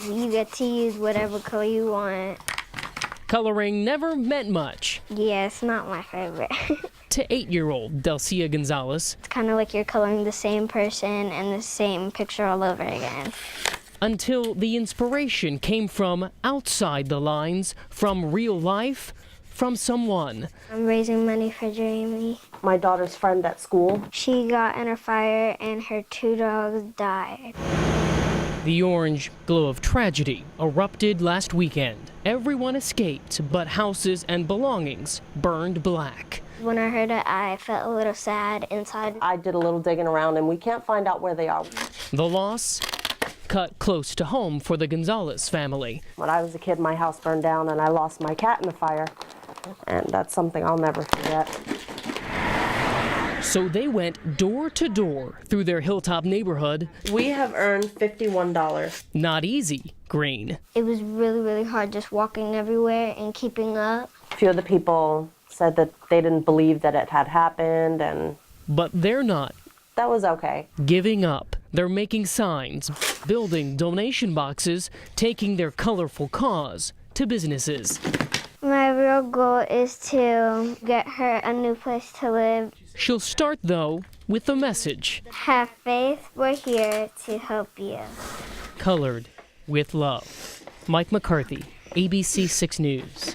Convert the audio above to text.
You get to use whatever color you want. Coloring never meant much Yeah, it's not my favorite. to 8-year-old Delcia Gonzalez It's kind of like you're coloring the same person and the same picture all over again. until the inspiration came from outside the lines, from real life, from someone. I'm raising money for Jamie. My daughter's friend at school. She got in a fire and her 2 dogs died. The orange glow of tragedy erupted last weekend. Everyone escaped, but houses and belongings burned black. When I heard it, I felt a little sad inside. I did a little digging around and we can't find out where they are. The loss cut close to home for the Gonzalez family. When I was a kid, my house burned down and I lost my cat in the fire. And that's something I'll never forget. So they went door to door through their Hilltop neighborhood. We have earned $51. Not easy, Green. It was really, really hard just walking everywhere and keeping up. A few of the people said that they didn't believe that it had happened, and But they're not that was okay. giving up. They're making signs, building donation boxes, taking their colorful cause to businesses. My real goal is to get her a new place to live. She'll start, though, with a message. Have faith, we're here to help you. Colored with love. Mike McCarthy, ABC 6 News.